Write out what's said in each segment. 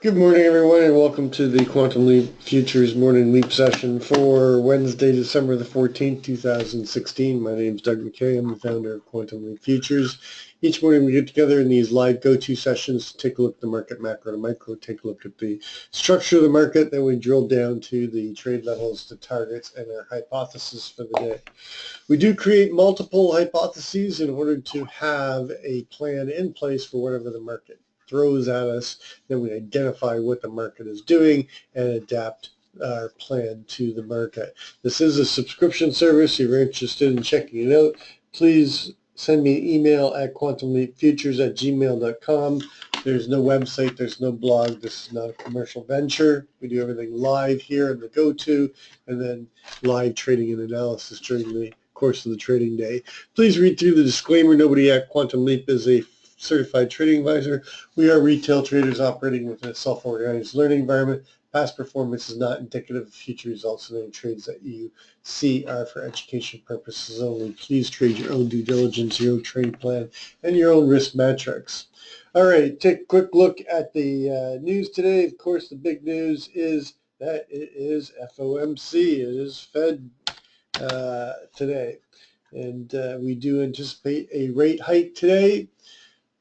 Good morning, everyone, and welcome to the Quantum Leap Futures Morning Leap session for Wednesday, December the 14th, 2016. My name is Doug McKay. I'm the founder of Quantum Leap Futures. Each morning we get together in these live go-to sessions to take a look at the market, macro to micro, take a look at the structure of the market, then we drill down to the trade levels, the targets, and our hypothesis for the day. We do create multiple hypotheses in order to have a plan in place for whatever the market throws at us. Then we identify what the market is doing and adapt our plan to the market. This is a subscription service. If you're interested in checking it out, please send me an email at quantumleapfutures@gmail.com. There's no website, there's no blog. This is not a commercial venture. We do everything live here in the go-to, and then live trading and analysis during the course of the trading day. Please read through the disclaimer. Nobody at Quantum Leap is a certified trading advisor. We are retail traders operating within a self-organized learning environment. Past performance is not indicative of future results, and any trades that you see are for education purposes only. Please trade your own due diligence, your own trade plan, and your own risk metrics. All right, take a quick look at the news today. Of course, the big news is that it is FOMC. It is Fed today. And we do anticipate a rate hike today.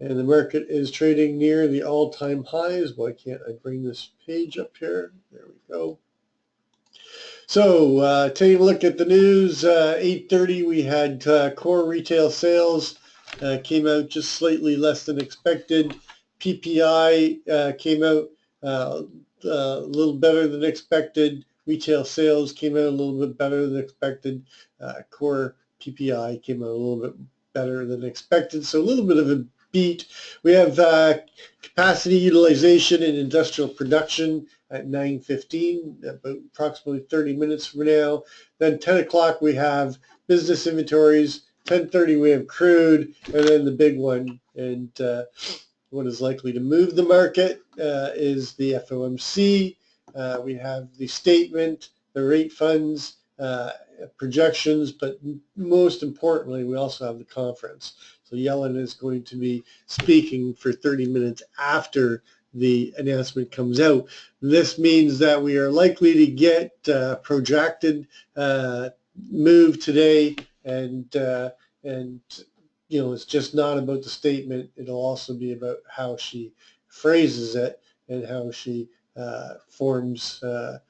And the market is trading near the all-time highs. Why can't I bring this page up here? There we go. So taking a look at the news, 8:30 we had core retail sales came out just slightly less than expected. PPI came out a little better than expected. Retail sales came out a little bit better than expected. Core PPI came out a little bit better than expected. So a little bit of a beat. We have capacity utilization in industrial production at 9:15, about approximately 30 minutes from now. Then 10 o'clock we have business inventories. 10:30 we have crude, and then the big one, and what is likely to move the market is the FOMC. We have the statement, the rate funds, projections, but most importantly, we also have the conference. So Yellen is going to be speaking for 30 minutes after the announcement comes out. This means that we are likely to get protracted move today, and you know, it's just not about the statement. It'll also be about how she phrases it and how she forms the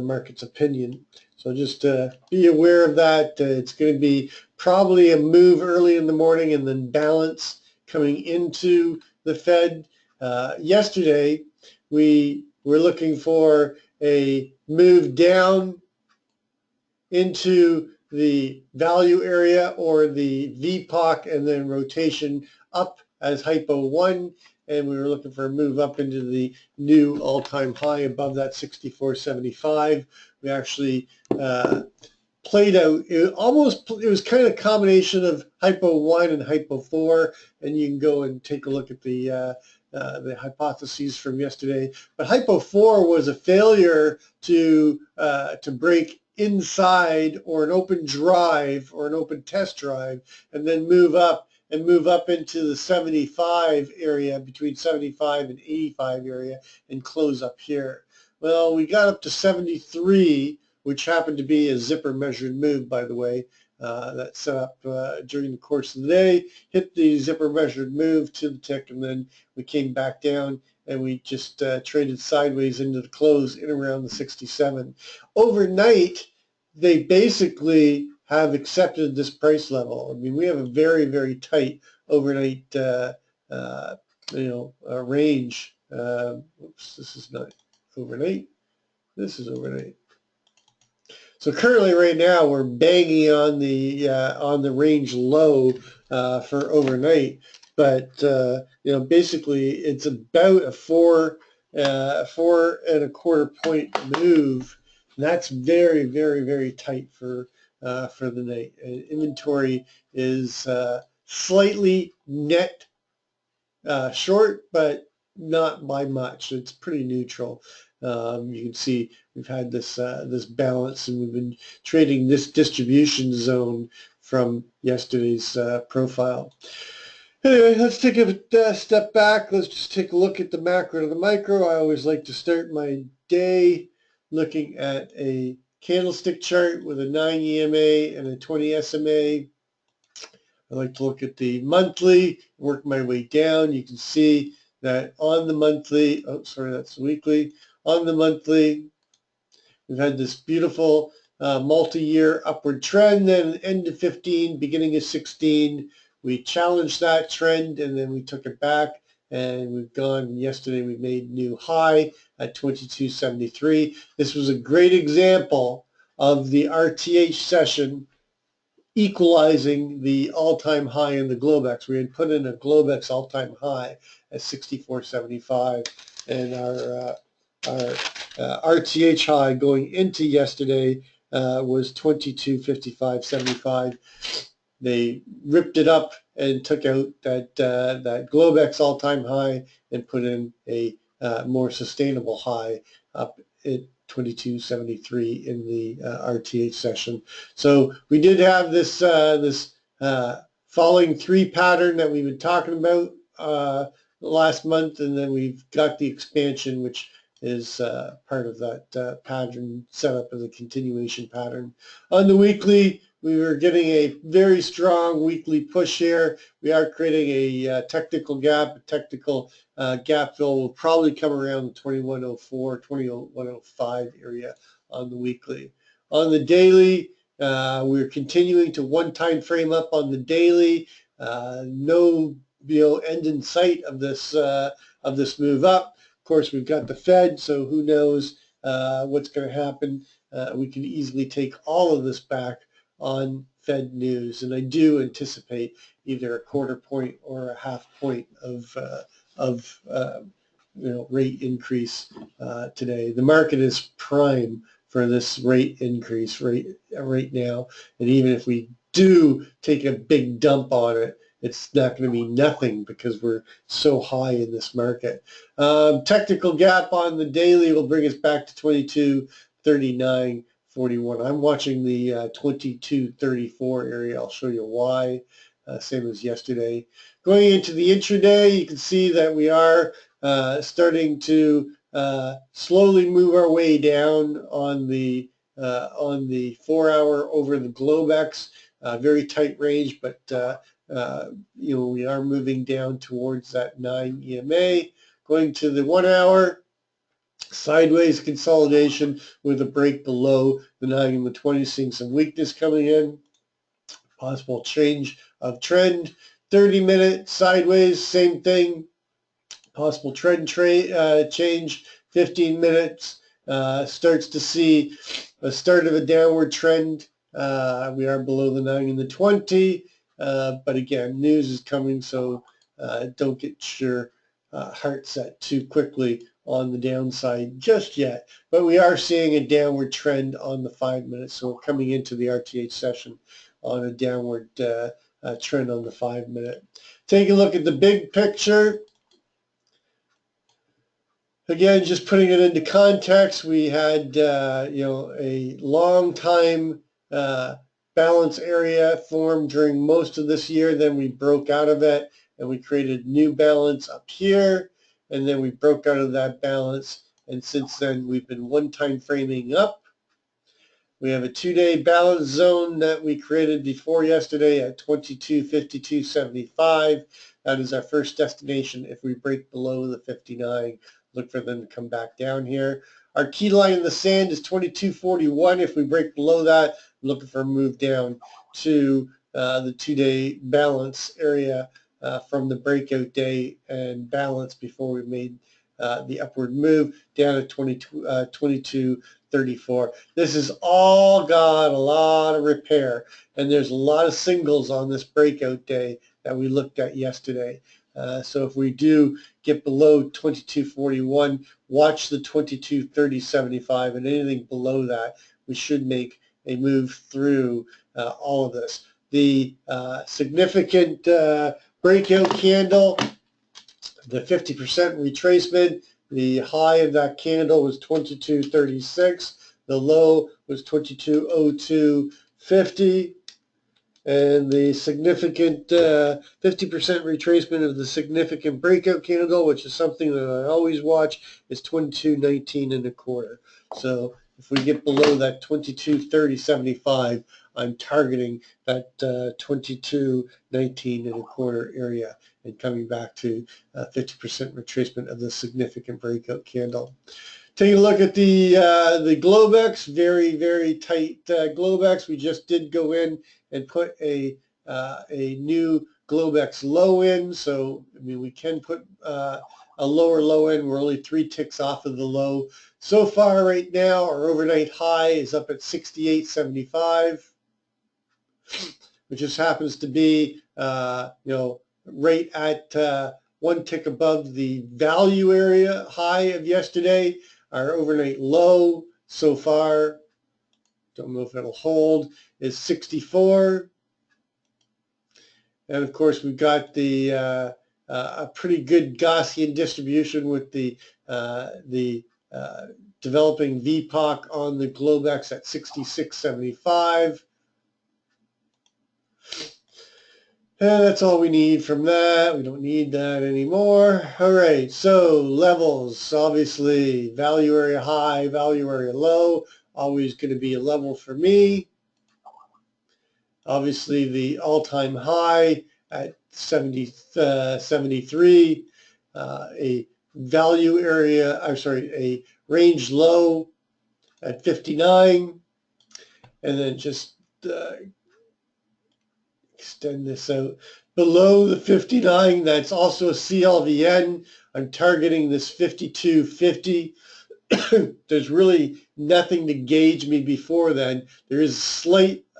market's opinion. So just be aware of that. It's going to be probably a move early in the morning and then balance coming into the Fed. Yesterday, we were looking for a move down into the value area or the VPOC and then rotation up as hypo 1. And we were looking for a move up into the new all-time high above that 64.75. We actually played out. It was kind of a combination of hypo 1 and hypo 4, and you can go and take a look at the hypotheses from yesterday. But hypo 4 was a failure to break inside or an open drive or an open test drive and then move up into the 75 area, between 75 and 85 area, and close up here. Well, we got up to 73, which happened to be a zipper measured move, by the way, that set up during the course of the day, hit the zipper measured move to the tick, and then we came back down and we just traded sideways into the close in around the 67. Overnight, they basically have accepted this price level. I mean, we have a very, very tight overnight, range. Oops, this is not overnight. This is overnight. So currently, right now, we're banging on the range low for overnight. But basically, it's about a 4 4.25 point move. And that's very, very, very tight for the night. Inventory is slightly net short, but not by much. It's pretty neutral. You can see we've had this balance, and we've been trading this distribution zone from yesterday's profile. Anyway, let's take a step back. Let's just take a look at the macro to the micro. I always like to start my day looking at a candlestick chart with a 9 EMA and a 20 SMA. I like to look at the monthly, work my way down. You can see that on the monthly, oh, sorry, that's the weekly. On the monthly, we've had this beautiful multi-year upward trend. Then end of 15, beginning of 16, we challenged that trend and then we took it back and we've gone. Yesterday we made new high at 22.73. This was a great example of the RTH session equalizing the all-time high in the Globex. We had put in a Globex all-time high at 64.75, and our RTH high going into yesterday was 22.55.75. They ripped it up and took out that Globex all-time high and put in a more sustainable high up at 22.73 in the RTH session. So we did have this falling three pattern that we've been talking about last month, and then we've got the expansion, which is part of that pattern set up as a continuation pattern. On the weekly, we were getting a very strong weekly push here. We are creating a technical gap. A technical gap fill will probably come around the 2104, 2105 area on the weekly. On the daily, we're continuing to one time frame up on the daily. No end in sight of this move up. Of course, we've got the Fed, so who knows what's going to happen. We can easily take all of this back on Fed news, and I do anticipate either a quarter point or a half point of rate increase today. The market is prime for this rate increase right now, and even if we do take a big dump on it, it's not going to be nothing because we're so high in this market. Technical gap on the daily will bring us back to 22.39.41. I'm watching the 22.34 area. I'll show you why. Same as yesterday. Going into the intraday, you can see that we are starting to slowly move our way down on the 4 hour over the Globex. Very tight range, but we are moving down towards that 9 EMA. Going to the 1 hour, sideways consolidation with a break below the 9 and the 20, seeing some weakness coming in. Possible change of trend. 30-minute sideways, same thing. Possible trend change. 15 minutes starts to see a start of a downward trend. We are below the 9 and the 20. But again, news is coming, so don't get your heart set too quickly on the downside just yet. But we are seeing a downward trend on the 5 minutes, so we're coming into the RTH session on a downward trend on the 5 minute. Take a look at the big picture. Again, just putting it into context, we had a long time balance area formed during most of this year. Then we broke out of it and we created new balance up here, and then we broke out of that balance, and since then we've been one time framing up. We have a 2-day balance zone that we created before yesterday at 22.52.75. That is our first destination. If we break below the 59, look for them to come back down here. Our key line in the sand is 22.41. If we break below that, I'm looking for a move down to the 2-day balance area from the breakout day and balance before we made the upward move down at 22.34. This has all got a lot of repair, and there's a lot of singles on this breakout day that we looked at yesterday. So if we do get below 22.41, watch the 22.30.75, and anything below that, we should make a move through all of this. The significant breakout candle, the 50% retracement, the high of that candle was 22.36. The low was 22.02.50. And the significant 50% retracement of the significant breakout candle, which is something that I always watch, is 22.19 and a quarter. So if we get below that 22.30.75, I'm targeting that 22.19 and a quarter area and coming back to 50% retracement of the significant breakout candle. Taking a look at the Globex, very tight Globex. We just did go in and put a new Globex low in. So I mean, we can put a lower low in. We're only 3 ticks off of the low. So far, right now, our overnight high is up at 68.75, which just happens to be right at 1 tick above the value area high of yesterday. Our overnight low so far, don't know if it'll hold, is 64. And of course, we've got the a pretty good Gaussian distribution with the developing VPOC on the Globex at 66.75. And that's all we need from that. We don't need that anymore. All right, so levels, obviously, value area high, value area low, always going to be a level for me. Obviously, the all-time high at 73, a value area, I'm sorry, a range low at 59, and then just extend this out below the 59. That's also a CLVN. I'm targeting this 52.50. There's really nothing to gauge me before then. There is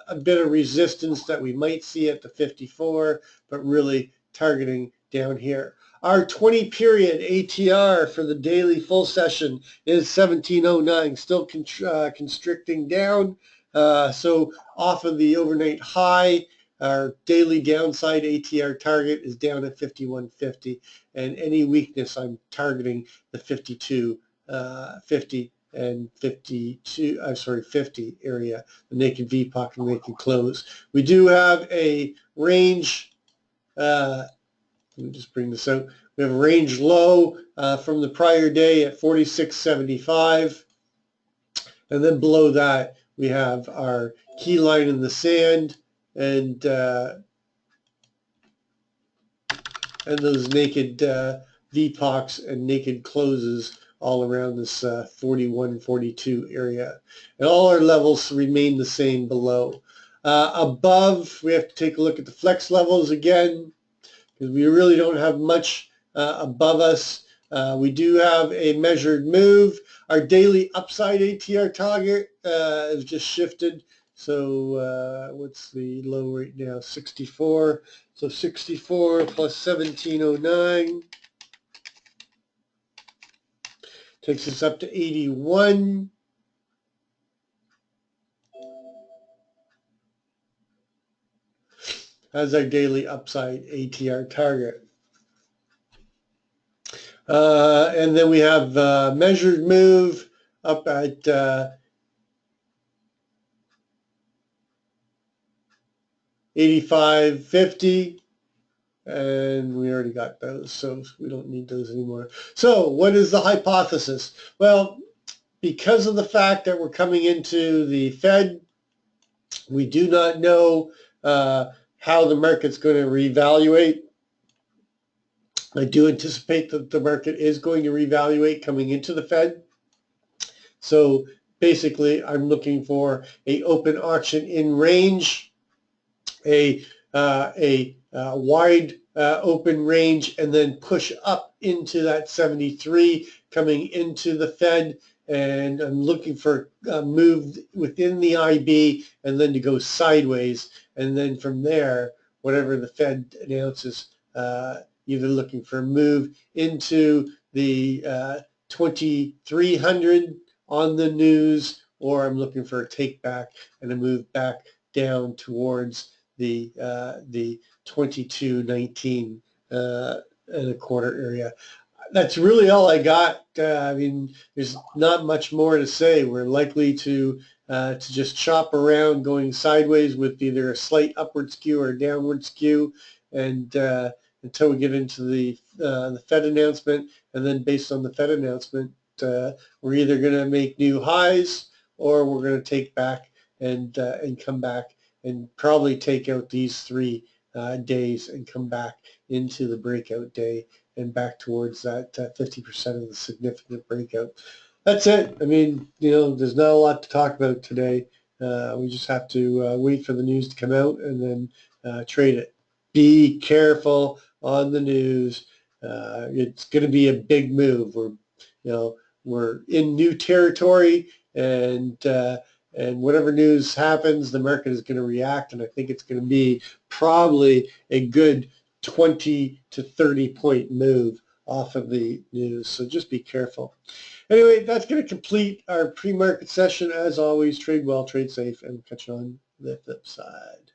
a bit of resistance that we might see at the 54, but really targeting down here. Our 20 period ATR for the daily full session is 1709, still constricting down. So off of the overnight high, our daily downside ATR target is down at 51.50, and any weakness I'm targeting the 52.50 and 50 area, the naked VPOC and naked close. We do have a range, let me just bring this out. We have a range low from the prior day at 46.75, and then below that we have our key line in the sand, and those naked VPOCs and naked closes all around this 41, 42 area. And all our levels remain the same below. Above, we have to take a look at the flex levels again, because we really don't have much above us. We do have a measured move. Our daily upside ATR target has just shifted. So what's the low right now? 64. So 64 plus 1709 takes us up to 81. As our daily upside ATR target. And then we have measured move up at 85.50, and we already got those, so we don't need those anymore. So what is the hypothesis? Well, because of the fact that we're coming into the Fed, we do not know how the market's going to reevaluate. I do anticipate that the market is going to reevaluate coming into the Fed. So basically, I'm looking for a open auction in range, a wide open range, and then push up into that 73 coming into the Fed. And I'm looking for a move within the IB and then to go sideways. And then from there, whatever the Fed announces, either looking for a move into the 2300 on the news, or I'm looking for a take back and a move back down towards the 22.19 and a quarter area. That's really all I got. I mean, there's not much more to say. We're likely to to just shop around, going sideways with either a slight upward skew or a downward skew, and until we get into the Fed announcement. And then based on the Fed announcement, we're either going to make new highs or we're going to take back and come back and probably take out these 3 days and come back into the breakout day and back towards that 50% of the significant breakout. That's it. I mean, there's not a lot to talk about today. We just have to wait for the news to come out and then trade it. Be careful on the news. It's going to be a big move. We're in new territory, and whatever news happens, the market is going to react, and I think it's going to be probably a good 20 to 30 point move off of the news. So just be careful. Anyway, that's going to complete our pre-market session. As always, trade well, trade safe, and catch you on the flip side.